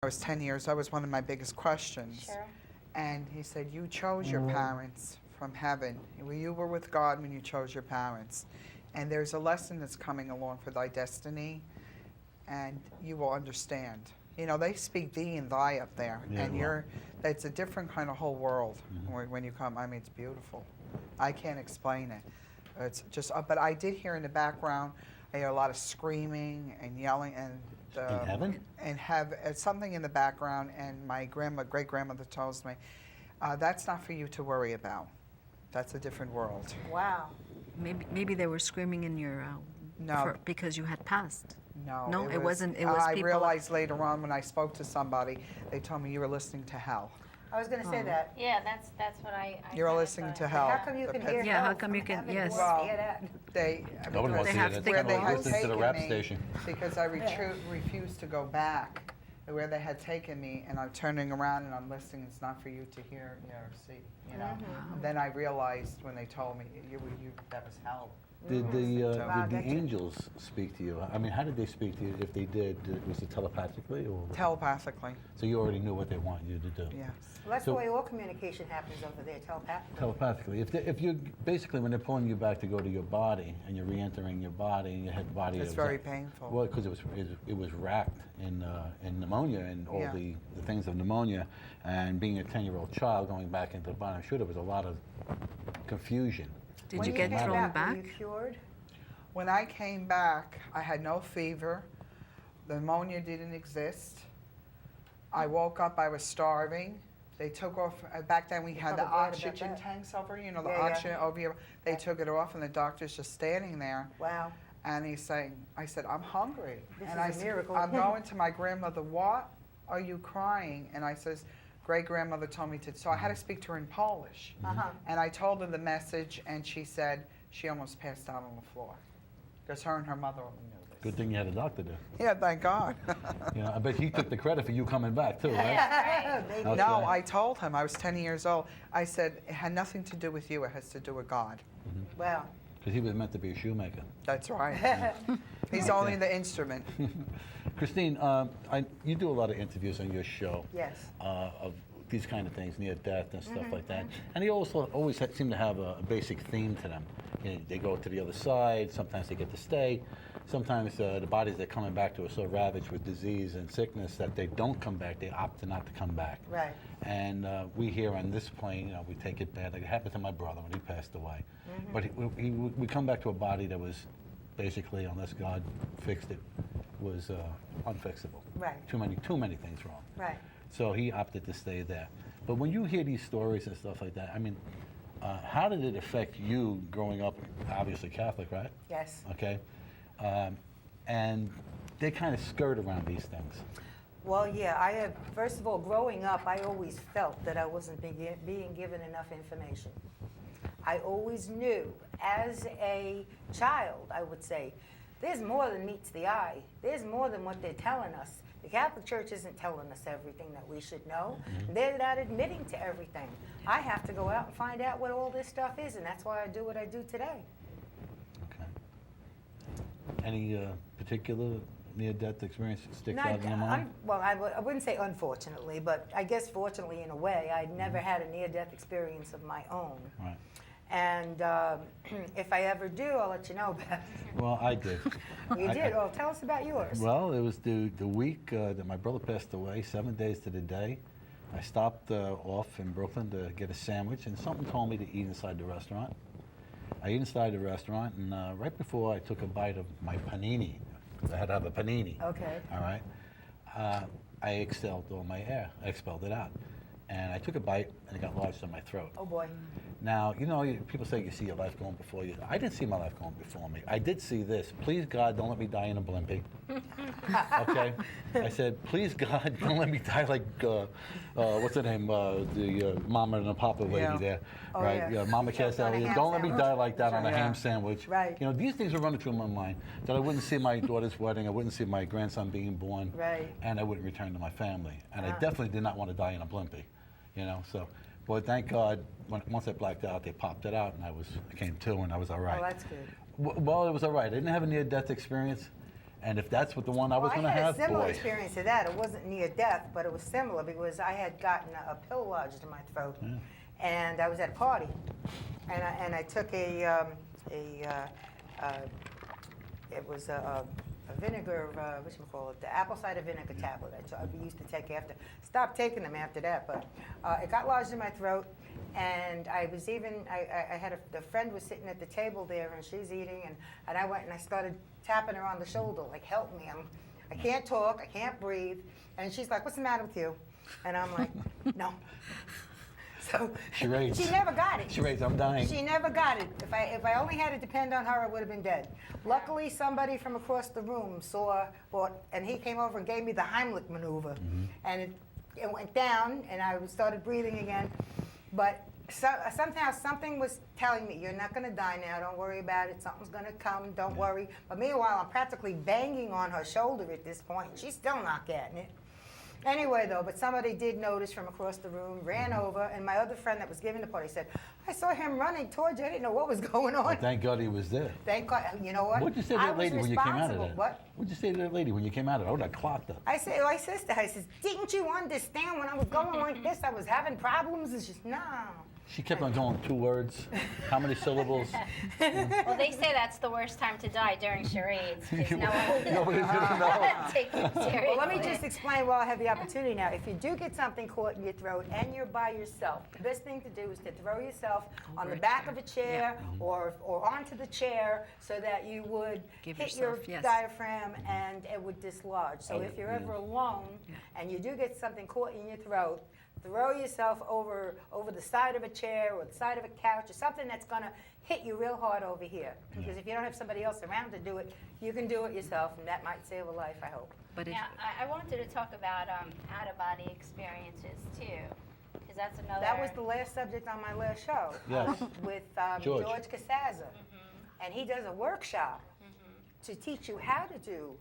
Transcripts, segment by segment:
I was 10 years, that was one of my biggest questions. Sure. And he said, you chose your parents from heaven. You were with God when you chose your parents. And there's a lesson that's coming along for thy destiny, and you will understand. You know, they speak thee and thy up there, and it's a different kind of whole world when you come. I mean, it's beautiful. I can't explain it. It's just, but I did hear in the background, I hear a lot of screaming and yelling, and in heaven? And have something in the background, and my great-grandmother tells me, that's not for you to worry about. That's a different world. Wow. Maybe they were screaming in your No. because you had passed. No, it wasn't. It was I people. realized later on when I spoke to somebody, they told me you were listening to hell. I was going to say that. Yeah, that's what I You're kinda listening thought. to hell. How come you can hear Yeah, hell how come you from can- heaven? yes. Who wants to hear that? Nobody wants They to have hear to that. where they had Listen to the taken rap me, station. because I refused to go back where they had taken me, and I'm turning around and I'm listening. It's not for you to hear or see, you know. And then I realized when they told me that was hell. Did Wow, the that's it. angels speak to you? I mean, how did they speak to you? If they did, was it telepathically or? Telepathically, So you already knew what they want you to do. yes. Well, that's So- the way all communication happens over there, telepathically. Telepathically. If you basically when they're pulling you back to go to your body and you're re-entering your body and your head body. It's very painful. Well, because it was racked in pneumonia and all the things of pneumonia, and being a 10-year-old child going back into the body, I'm sure there was a lot of confusion. Did When you you get came thrown back? Were back? you cured? When I came back, I had no fever. The pneumonia didn't exist. I woke up, I was starving. They took off, back then we had the probably glad about oxygen that. tanks over, you know, the Yeah, yeah. oxygen over here. They took it off, and the doctor's just standing there. Wow. And he's saying, I said, I'm hungry. This and is I a said, miracle. I'm going to my grandmother, what are you crying? And I says, great-grandmother told me to, so I had to speak to her in Polish. And I told her the message, and she said she almost passed out on the floor. Because her and her mother only knew this. Good thing you had a doctor there. Yeah, thank God. You know, I bet he took the credit for you coming back too, right? Maybe. Okay. No, I told him, I was 10 years old. I said, it had nothing to do with you, it has to do with God. Wow. Because he was meant to be a shoemaker. That's right. He's only the instrument. Christine, you do a lot of interviews on your show. Yes. Of these kind of things, near death and stuff like that. And they also always seem to have a basic theme to them. You know, they go to the other side, sometimes they get to stay. Sometimes the bodies they're coming back to are so ravaged with disease and sickness that they don't come back, they opt to not to come back. Right. And we here on this plane, you know, we take it bad. Like it happened to my brother when he passed away. But we come back to a body that was basically, unless God fixed it, was unfixable. Right. Too many things wrong. Right. So he opted to stay there. But when you hear these stories and stuff like that, I mean, how did it affect you growing up, obviously Catholic, right? Yes. Okay. And they kind of skirt around these things. Well, yeah, I have, first of all, growing up, I always felt that I wasn't being given enough information. I always knew, as a child, I would say, there's more than meets the eye. There's more than what they're telling us. The Catholic Church isn't telling us everything that we should know. They're not admitting to everything. I have to go out and find out what all this stuff is, and that's why I do what I do today. Okay. Any particular near-death experience that sticks out in your mind? Well, I wouldn't say unfortunately, but I guess fortunately in a way. I'd never had a near-death experience of my own. Right. And if I ever do, I'll let you know about it. Well, I did. You did? Well, tell us about yours. Well, it was the week that my brother passed away, 7 days to the day. I stopped off in Brooklyn to get a sandwich, and something told me to eat inside the restaurant. I ate inside the restaurant, and right before I took a bite of my panini, I had to have a panini. Okay. All right. I exhaled all my air. I expelled it out. And I took a bite, and it got lodged in my throat. Oh, boy. Now, you know, people say you see your life going before you. I didn't see my life going before me. I did see this. Please, God, don't let me die in a blimpie. Okay? I said, please, God, don't let me die like, what's her name? The Mama and the Papa lady there. Oh, right? yeah. Mama She was Cass on a Elliott. ham Don't let me sandwich. die like that on a Yeah. ham sandwich. Right. You know, these things were running through my mind. That I wouldn't see my daughter's wedding. I wouldn't see my grandson being born. Right. And I wouldn't return to my family. And I definitely did not want to die in a blimpie. You know, so. Well, thank God, once I blacked out, they popped it out, and I came to, and I was all right. Oh, that's good. Well, it was all right. I didn't have a near-death experience, And if that's what the one I was going to I had have, a similar boy. experience to that. It wasn't near death, but it was similar because I had gotten a pill lodged in my throat, and I was at a party, and I took it was a vinegar, the apple cider vinegar tablet I used to take after. Stopped taking them after that, but it got lodged in my throat, and I was I had a friend was sitting at the table there, and she's eating, and I went and I started tapping her on the shoulder, like, help me, I can't talk, I can't breathe, and she's like, what's the matter with you? And I'm like, no. So Charades. she never got it. Charades, I'm dying. She never got it. If I only had to depend on her, I would have been dead. Luckily, somebody from across the room and he came over and gave me the Heimlich maneuver, and it went down, and I started breathing again. But somehow something was telling me, you're not going to die now, don't worry about it, something's going to come, don't worry. But meanwhile, I'm practically banging on her shoulder at this point, and she's still not getting it. Anyway, though, but somebody did notice from across the room, ran over, and my other friend that was giving the party said, I saw him running towards you, I didn't know what was going on. Well, thank God he was there. Thank God, you know what? What'd you say to that lady when you came out of that? What? What'd you say to that lady when you came out of it? I would have clocked her. I said, my sister, I said, didn't you understand when I was going like this, I was having problems? It's just, no. She kept on going 2 words. How many syllables? Well, they say that's the worst time to die, during charades, because Nobody's gonna know. take you seriously. Well, let me just explain while I have the opportunity now. If you do get something caught in your throat and you're by yourself, the best thing to do is to throw yourself on the back of a chair or onto the chair so that you would Give hit your yourself, yes. diaphragm and it would dislodge. So if you're ever alone and you do get something caught in your throat, throw yourself over the side of a chair or the side of a couch or something that's going to hit you real hard over here. Because if you don't have somebody else around to do it, you can do it yourself, and that might save a life, I hope. But if, Now, I wanted to talk about out-of-body experiences, too, because that's another... That was the last subject on my last show. Yes. With George. George Casaza. And he does a workshop to teach you how to do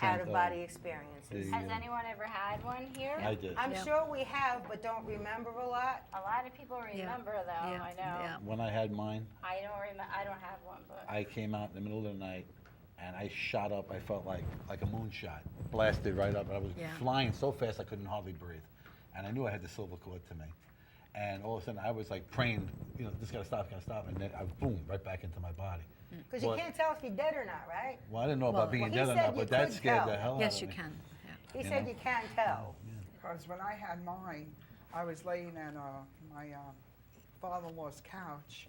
out-of-body experiences. Has anyone ever had one here? I did. I'm sure we have, but don't remember a lot. A lot of people remember, though, yeah, I know. yeah. When I had mine, I don't have one, but... I came out in the middle of the night and I shot up. I felt like a moonshot. Blasted right up. I was flying so fast I couldn't hardly breathe. And I knew I had the silver cord to me. And all of a sudden I was like praying, this gotta stop. And then I boom, right back into my body. Because you can't tell if you're dead or not, right? Well, I didn't know about being he dead or said not, you but that could scared tell. the hell out yes, of you me. can. Yeah. He said you can tell. Because when I had mine, I was laying on my father-in-law's couch,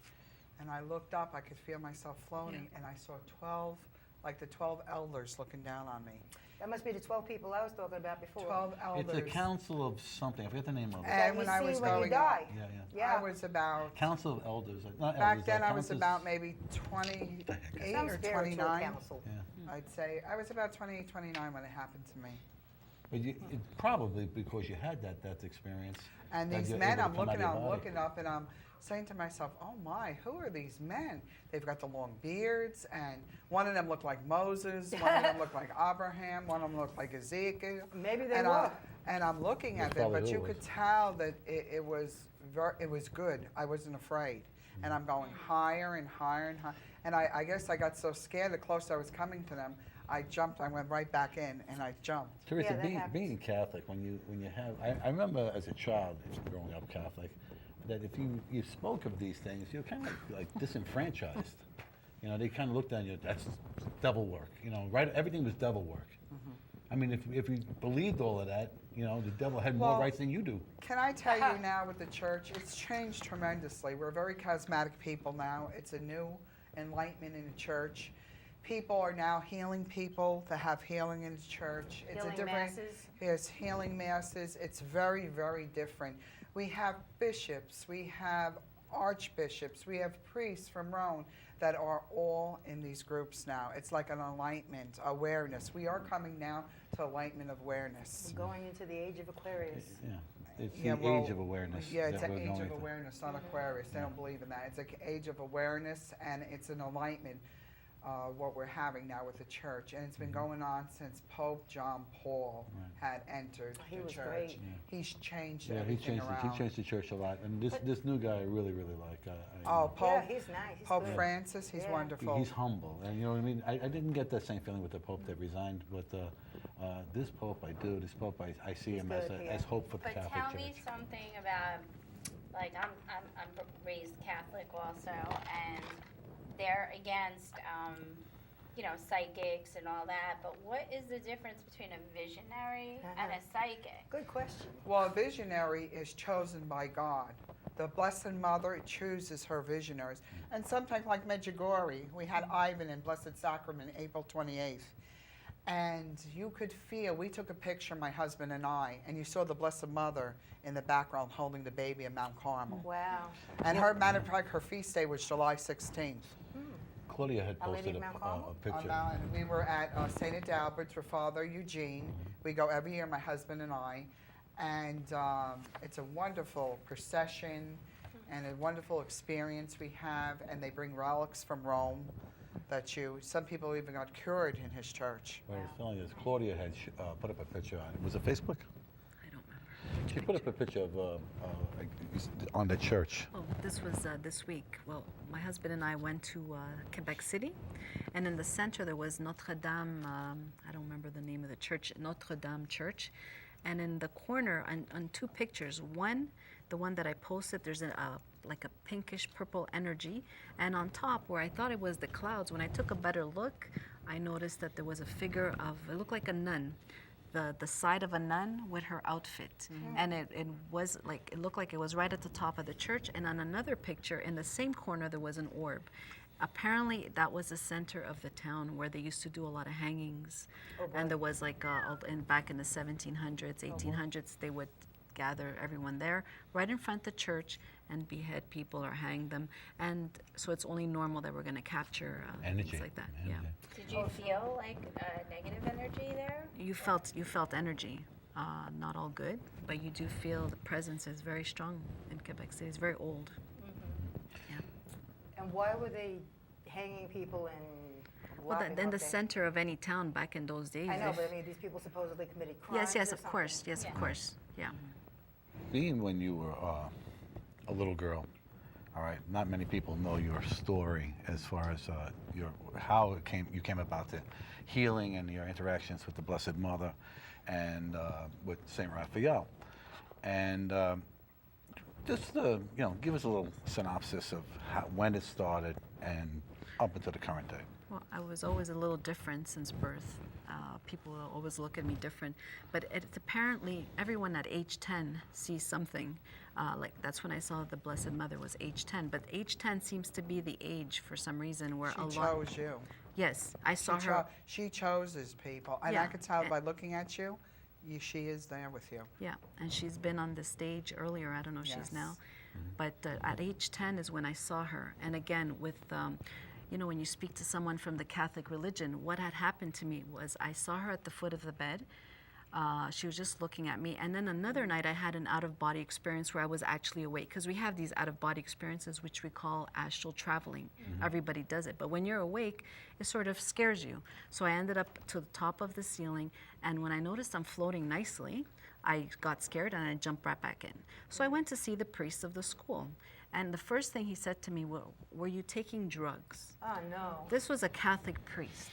and I looked up. I could feel myself floating, and I saw 12, like the 12 elders looking down on me. That must be the 12 people I was talking about before. 12 elders. It's a council of something. I forget the name of it. And That when you I see was when you going die. Yeah. Yeah. I was about, Council of Elders. Not back elders, then I was councils. about maybe 28 Some or spiritual 29. council. Yeah. I'd say I was about 28, 29 when it happened to me. But probably because you had that experience. And that these you're men, able to I'm come out of your body. looking up, and I'm saying to myself, oh my, who are these men? They've got the long beards, and one of them looked like Moses, one of them looked like Abraham, one of them looked like Ezekiel. Maybe they and were. And I'm looking at That's them, probably but who you it was. could tell that it was good. I wasn't afraid. And I'm going higher and higher and higher. And I guess I got so scared the closer I was coming to them, I jumped, I went right back in, and I jumped. Teresa, Yeah, that happens. being Catholic, when you have, I remember as a child growing up Catholic, that if you spoke of these things, you're kind of like disenfranchised. They kind of looked at you, that's devil work. Right? Everything was devil work. I mean, if you believed all of that, the devil had more Well, rights than you do. Can I tell you now with the church, it's changed tremendously. We're very charismatic people now. It's a new enlightenment in the church. People are now healing people to have healing in the church. It's Healing a different, masses. Yes, healing masses. It's very, very different. We have bishops, we have archbishops, we have priests from Rome that are all in these groups now. It's like an enlightenment, awareness. We are coming now to enlightenment of awareness. We're going into the age of Aquarius. Yeah. It's Yeah, the well, age of awareness. Yeah, it's that an we're age going of through. awareness, not Aquarius. They don't believe in that. It's an age of awareness, and it's an enlightenment. what we're having now with the church, and it's been Mhm. going on since Pope John Paul Right. had entered He the was church. great. He's changed Yeah, he everything changed, around. he changed the church a lot. And this new guy I really like. Oh, Pope, Yeah, he's nice. He's Pope good. Francis, he's Yeah. wonderful. He's humble, and you know what I mean. I didn't get that same feeling with the Pope that resigned, but this Pope I do. This Pope I see He's him good, as yeah. hope for the But Catholic tell Church. me something about, like, I'm raised Catholic also, and they're against, psychics and all that. But what is the difference between a visionary and a psychic? Good question. Well, a visionary is chosen by God. The Blessed Mother chooses her visionaries. And sometimes, like Medjugorje, we had Ivan in Blessed Sacrament, April 28th. And you could feel, we took a picture, my husband and I, and you saw the Blessed Mother in the background holding the baby in Mount Carmel. Wow. And her, matter of fact, her feast day was July 16th. Claudia had Our Lady posted of Mount Carmel? a picture. And we were at St. Adalbert's for Father Eugene. We go every year, my husband and I. And it's a wonderful procession and a wonderful experience we have. And they bring relics from Rome that some people even got cured in his church. What I was telling you is Claudia had put up a picture on, was it Facebook? I don't remember. She put up a picture of on the church. Oh, this was this week. Well, my husband and I went to Quebec City, and in the center there was Notre Dame. I don't remember the name of the church. Notre Dame Church, and in the corner, on two pictures. One, the one that I posted, there's like a pinkish purple energy, and on top, where I thought it was the clouds, when I took a better look, I noticed that there was a figure of, it looked like a nun. The side of a nun with her outfit, and it was like, it looked like it was right at the top of the church. And on another picture in the same corner there was an orb. Apparently that was the center of the town where they used to do a lot of hangings. And there was like back in the 1700s, 1800s, they would gather everyone there right in front of the church and behead people or hang them. And so it's only normal that we're going to capture Energy. things like that. Energy. Yeah. Did you feel like negative energy there? You felt energy, not all good, but you do feel the presence is very strong in Quebec City. It's very old. Yeah. And why were they hanging people and Well, locking in up the there? center of any town back in those days. I know, but I mean, these people supposedly committed crimes. yes, or of course. something. Yes, Yeah. of course. Yeah. Being when you were a little girl, all right, not many people know your story as far as how you came about the healing and your interactions with the Blessed Mother and with Saint Raphael. And just give us a little synopsis of when it started and up until the current day. Well, I was always a little different since birth. People always look at me different. But it's apparently everyone at age 10 sees something. Like that's when I saw the Blessed Mother was age 10. But age 10 seems to be the age for some reason where She chose you. Yes, I saw her. She chooses people. And Yeah. I could tell by looking at you, she is there with you. Yeah, and she's been on the stage earlier. I don't know if she's now. Yes. But at age 10 is when I saw her. And again, with, when you speak to someone from the Catholic religion, what had happened to me was I saw her at the foot of the bed. She was just looking at me. And then another night, I had an out-of-body experience where I was actually awake. Because we have these out-of-body experiences, which we call astral traveling. Everybody does it. But when you're awake, it sort of scares you. So I ended up to the top of the ceiling. And when I noticed I'm floating nicely, I got scared and I jumped right back in. So I went to see the priest of the school. And the first thing he said to me, well, were you taking drugs? Oh, no. This was a Catholic priest.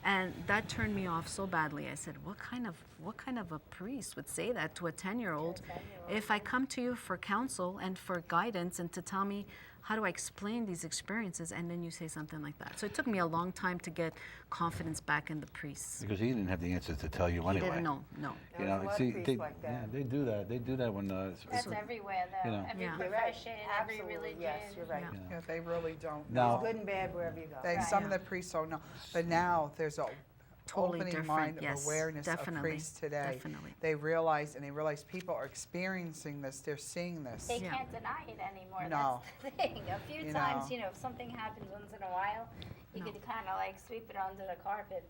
And that turned me off so badly. I said, what kind of a priest would say that to a 10-year-old? If I come to you for counsel and for guidance and to tell me how do I explain these experiences, and then you say something like that. So it took me a long time to get confidence back in the priests. Because he didn't have the answers to tell you He anyway. didn't know, no. You There's know, a lot of see, priests like that. yeah, they do that. They do that when. That's everywhere, though. You know. Every Yeah. You're right. profession, every Absolutely, religion. yes, you're right. Yeah. Yeah, they really don't. Now- Good and bad wherever you go. Some of the priests don't know. But now there's a Totally opening different, mind of yes, awareness definitely, of priests today. definitely. They realize people are experiencing this. They're seeing this. They Yeah. can't deny it anymore. No. That's the thing. A few You times, know. if something happens once in a while, You could kind of like sweep it under the carpet,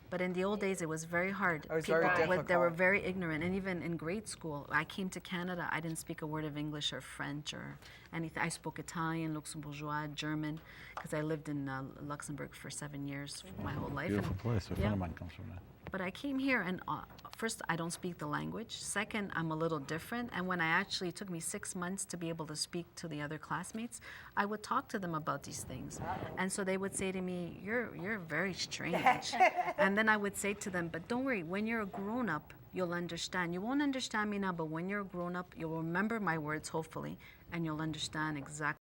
But in the old days, it was very hard. It was very They were difficult. very ignorant. And even in grade school, I came to Canada, I didn't speak a word of English or French or anything. I spoke Italian, Luxembourgeois, German, because I lived in Luxembourg for 7 years, my whole life. Beautiful And- place. A yeah. friend of mine comes from there. But I came here, and first, I don't speak the language. Second, I'm a little different. And when it took me 6 months to be able to speak to the other classmates, I would talk to them about these things. And so they would say to me, you're very strange. And then I would say to them, but don't worry, when you're a grown-up, you'll understand. You won't understand me now, but when you're a grown-up, you'll remember my words, hopefully, and you'll understand exactly